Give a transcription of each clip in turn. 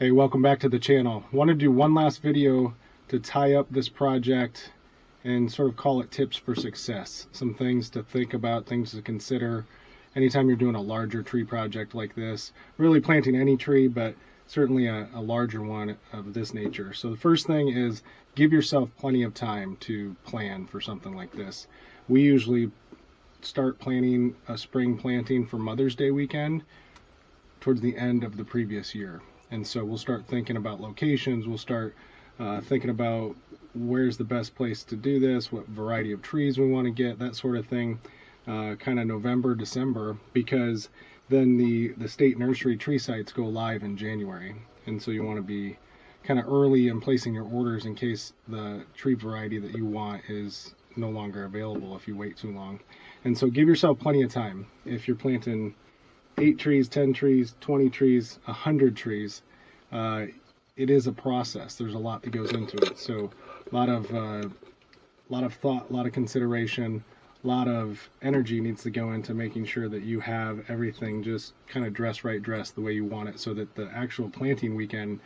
Hey, welcome back to the channel. I want to do one last video to tie up this project and sort of call it tips for success. Some things to think about, things to consider anytime you're doing a larger tree project like this. Really planting any tree, but certainly a larger one of this nature. So the first thing is give yourself plenty of time to plan for something like this. We usually start planning a spring planting for Mother's Day weekend towards the end of the previous year. And so we'll start thinking about locations, we'll start thinking about where's the best place to do this, what variety of trees we want to get, that sort of thing, kind of November, December, because then the state nursery tree sites go live in January. And so you want to be kind of early in placing your orders in case the tree variety that you want is no longer available if you wait too long. And so give yourself plenty of time. If you're planting 8 trees, 10 trees, 20 trees, 100 trees, it is a process. There's a lot that goes into it. So a lot of thought, a lot of consideration, a lot of energy needs to go into making sure that you have everything just kind of dressed the way you want it, so that the actual planting weekend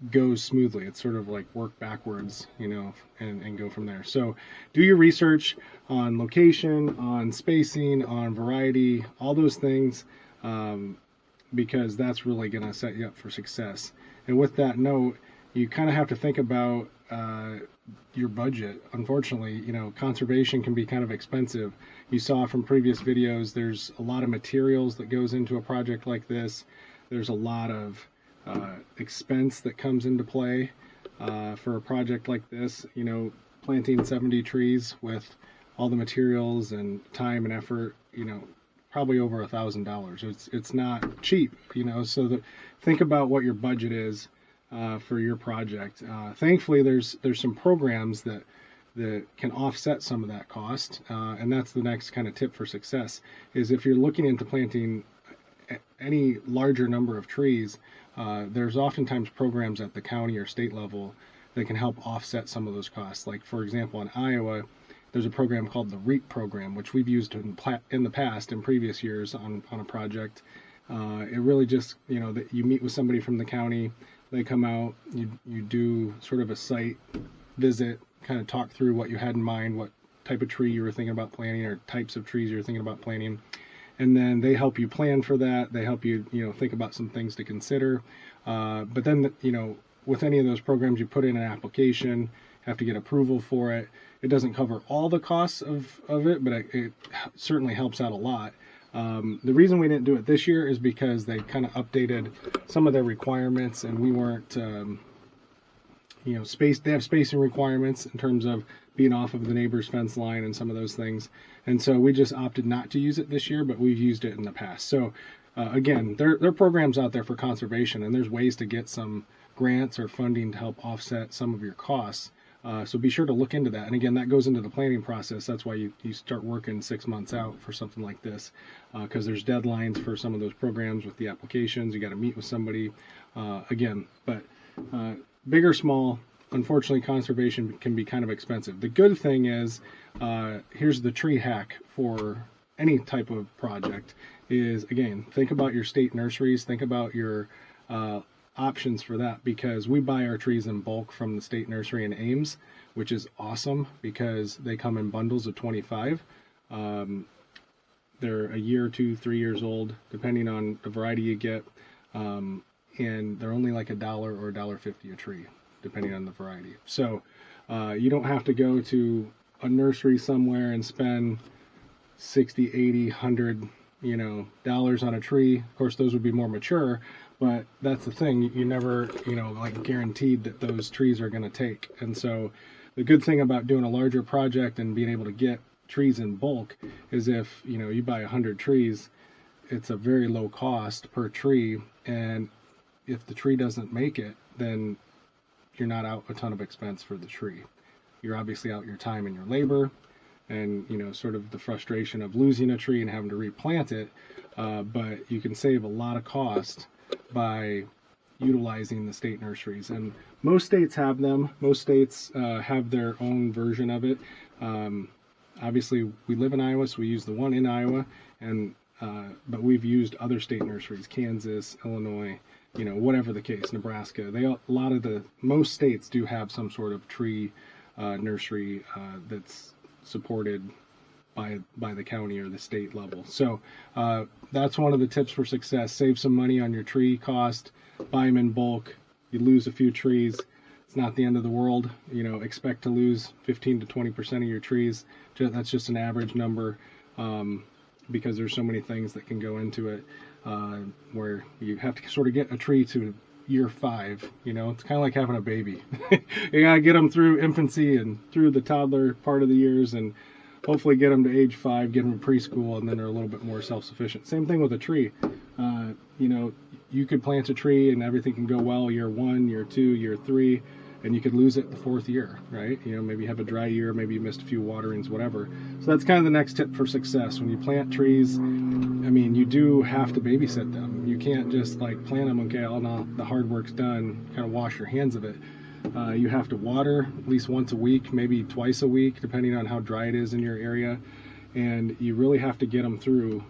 goes smoothly. It's sort of like work backwards, and go from there. So do your research on location, on spacing, on variety, all those things, because that's really going to set you up for success. And with that note, you kind of have to think about your budget. Unfortunately, conservation can be kind of expensive. You saw from previous videos, there's a lot of materials that goes into a project like this. There's a lot of expense that comes into play for a project like this. Planting 70 trees with all the materials and time and effort, probably over $1,000. It's not cheap, so think about what your budget is for your project. Thankfully, there's some programs that can offset some of that cost, and that's the next kind of tip for success. Is if you're looking into planting any larger number of trees, there's oftentimes programs at the county or state level that can help offset some of those costs. Like, for example, in Iowa, there's a program called the REAP program, which we've used in the past, in previous years on a project. It really just, that you meet with somebody from the county, they come out, you do sort of a site visit, kind of talk through what you had in mind, what type of tree you were thinking about planting, or types of trees you're thinking about planting. And then they help you plan for that. They help you, think about some things to consider. But then, with any of those programs, you put in an application, have to get approval for it. It doesn't cover all the costs of it, but it certainly helps out a lot. The reason we didn't do it this year is because they kind of updated some of their requirements, and we weren't, they have spacing requirements in terms of being off of the neighbor's fence line and some of those things. And so we just opted not to use it this year, but we've used it in the past. So again, there are programs out there for conservation, and there's ways to get some grants or funding to help offset some of your costs. So be sure to look into that. And again, that goes into the planning process. That's why you start working 6 months out for something like this, because there's deadlines for some of those programs with the applications. You got to meet with somebody again. But big or small, unfortunately, conservation can be kind of expensive. The good thing is, here's the tree hack for any type of project, is, again, think about your state nurseries, think about your options for that, because we buy our trees in bulk from the state nursery in Ames, which is awesome because they come in bundles of 25. They're a year, 2, 3 years old, depending on the variety you get, and they're only like $1 or $1.50 a tree, depending on the variety. So you don't have to go to a nursery somewhere and spend 60, 80, 100 dollars on a tree. Of course, those would be more mature, but that's the thing, you never like guaranteed that those trees are going to take. And so the good thing about doing a larger project and being able to get trees in bulk is, if you buy 100 trees, it's a very low cost per tree, and if the tree doesn't make it, then you're not out a ton of expense for the tree. You're obviously out your time and your labor, and sort of the frustration of losing a tree and having to replant it, but you can save a lot of cost by utilizing the state nurseries. And most states have them. Most states have their own version of it. Obviously, we live in Iowa, so we use the one in Iowa, and but we've used other state nurseries, Kansas, Illinois, you know, whatever the case, Nebraska. Most states do have some sort of tree nursery that's supported by the county or the state level. So that's one of the tips for success. Save some money on your tree cost, buy them in bulk. You lose a few trees, it's not the end of the world. You know, expect to lose 15 to 20% of your trees. That's just an average number, because there's so many things that can go into it, where you have to sort of get a tree to year 5. You know, it's kind of like having a baby. You gotta get them through infancy and through the toddler part of the years, and hopefully get them to age 5, get them to preschool, and then they're a little bit more self-sufficient. Same thing with a tree. You know, you could plant a tree and everything can go well year 1, year 2, year 3, and you could lose it the 4th year, right? You know, maybe you have a dry year, maybe you missed a few waterings, whatever. So that's kind of the next tip for success. When you plant trees, I mean, you do have to babysit them. You can't just like plant them, okay, oh no, the hard work's done, kind of wash your hands of it. You have to water at least once a week, maybe twice a week, depending on how dry it is in your area. And you really have to get them through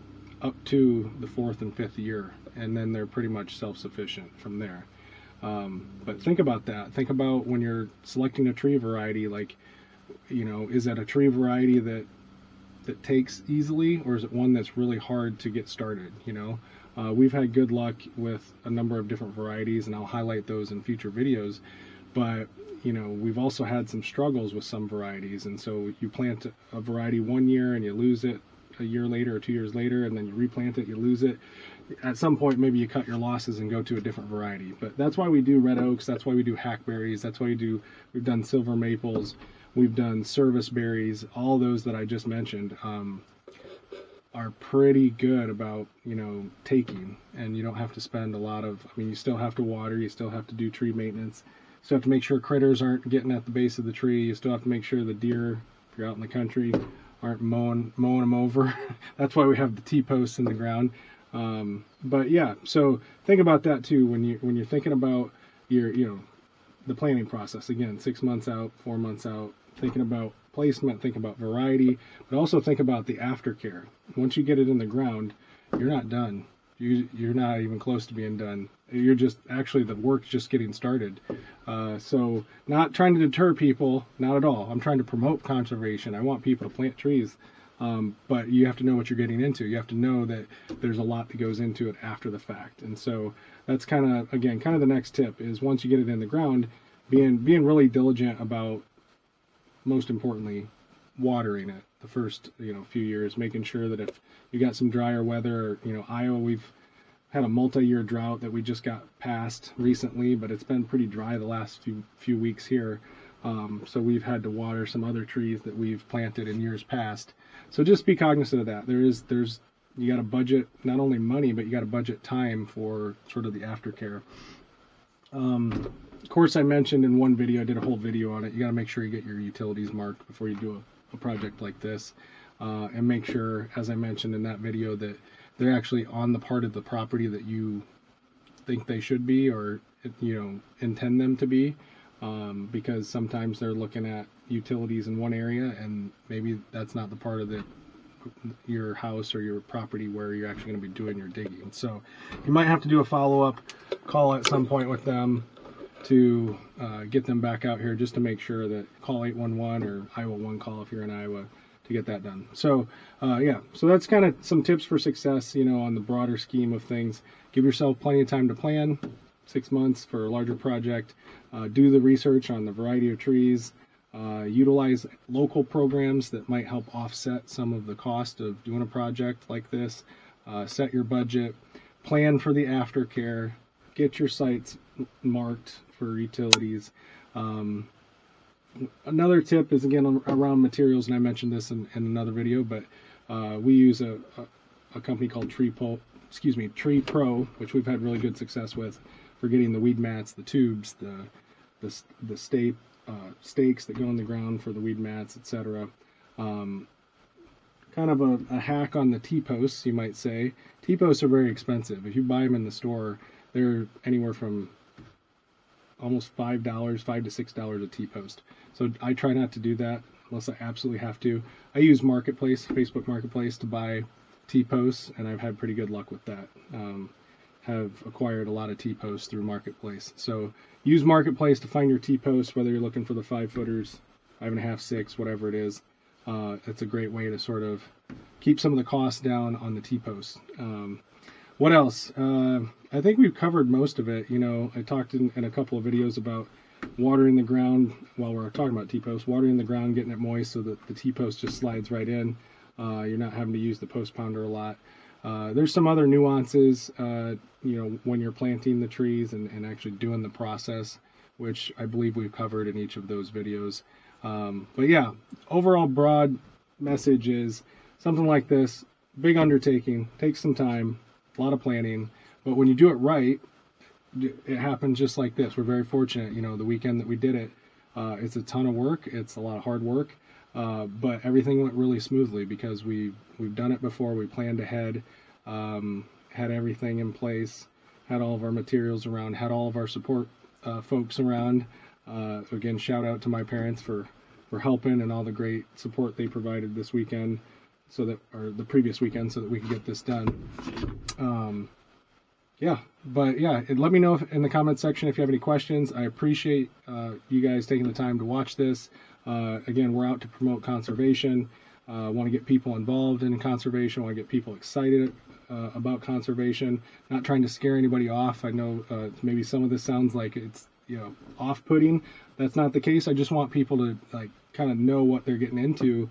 up to the 4th and 5th year, and then they're pretty much self-sufficient from there. But think about that. Think about when you're selecting a tree variety, like, you know, is that a tree variety that takes easily, or is it one that's really hard to get started? You know, we've had good luck with a number of different varieties, and I'll highlight those in future videos. But, you know, we've also had some struggles with some varieties, and so you plant a variety one year and you lose it a year later or 2 years later, and then you replant it, you lose it. At some point, maybe you cut your losses and go to a different variety. But that's why we do red oaks, that's why we do hackberries, that's why we've done silver maples, we've done service berries. All those that I just mentioned are pretty good about, you know, taking, and you don't have to spend a lot of, I mean, you still have to water, you still have to do tree maintenance. You still have to make sure critters aren't getting at the base of the tree. You still have to make sure the deer, if you're out in the country, aren't mowing them over. That's why we have the T-posts in the ground. But yeah, so think about that too when you're thinking about your, you know, the planning process. Again, 6 months out, 4 months out, thinking about placement, think about variety, but also think about the aftercare. Once you get it in the ground, you're not done. You're not even close to being done. You're just, actually the work's just getting started. So not trying to deter people, not at all. I'm trying to promote conservation. I want people to plant trees. But you have to know what you're getting into. You have to know that there's a lot that goes into it after the fact. And so that's kind of, again, kind of the next tip is once you get it in the ground, being really diligent about, most importantly, watering it the first, you know, few years, making sure that if you got some drier weather, you know, Iowa, we've had a multi-year drought that we just got past recently, but it's been pretty dry the last few weeks here. So we've had to water some other trees that we've planted in years past. So just be cognizant of that. You got to budget not only money, but you got to budget time for sort of the aftercare. Of course, I mentioned in one video, I did a whole video on it. You got to make sure you get your utilities marked before you do a project like this, and make sure, as I mentioned in that video, that they're actually on the part of the property that you think they should be, or, you know, intend them to be. Because sometimes they're looking at utilities in one area and maybe that's not the part of your house or your property where you're actually going to be doing your digging. So you might have to do a follow-up call at some point with them to get them back out here, just to make sure that, call 811 or Iowa One Call if you're in Iowa to get that done. So yeah, so that's kind of some tips for success, you know, on the broader scheme of things. Give yourself plenty of time to plan. 6 months for a larger project. Do the research on the variety of trees. Utilize local programs that might help offset some of the cost of doing a project like this. Set your budget. Plan for the aftercare. Get your sites marked for utilities. Another tip is, again, around materials, and I mentioned this in another video, but we use a company called Tree Pro, which we've had really good success with, for getting the weed mats, the tubes, the stakes that go in the ground for the weed mats, etc. Kind of a hack on the T-posts, you might say. T-posts are very expensive. If you buy them in the store, they're anywhere from almost $5 to $6 a T-post. So I try not to do that unless I absolutely have to. I use Marketplace, Facebook Marketplace, to buy T-posts, and I've had pretty good luck with that. have acquired a lot of T-posts through Marketplace. So use Marketplace to find your T-posts, whether you're looking for the 5-footers, 5.5, 6, whatever it is. It's a great way to sort of keep some of the costs down on the T-posts. What else? I think we've covered most of it. You know, I talked in a couple of videos about watering the ground while we're talking about T-posts, watering the ground, getting it moist so that the T-post just slides right in. You're not having to use the post pounder a lot. There's some other nuances, you know, when you're planting the trees and actually doing the process, which I believe we've covered in each of those videos. But yeah, overall broad message is something like this, big undertaking, takes some time, a lot of planning, but when you do it right, it happens just like this. We're very fortunate, you know, the weekend that we did it, it's a ton of work, it's a lot of hard work, but everything went really smoothly because we've done it before. We planned ahead, had everything in place, had all of our materials around, had all of our support folks around. Again, shout out to my parents for helping and all the great support they provided this weekend, or the previous weekend, so that we could get this done. Yeah, but yeah, let me know in the comment section if you have any questions. I appreciate you guys taking the time to watch this. Again, we're out to promote conservation. Want to get people involved in conservation. Want to get people excited about conservation. Not trying to scare anybody off. I know maybe some of this sounds like it's, you know, off-putting. That's not the case. I just want people to like kind of know what they're getting into,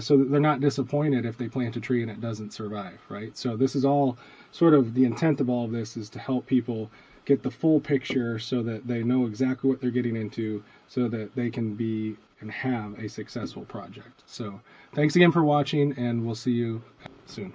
so that they're not disappointed if they plant a tree and it doesn't survive, right? So this is all sort of the intent of all of this, is to help people get the full picture so that they know exactly what they're getting into, so that they can be and have a successful project. So thanks again for watching, and we'll see you soon.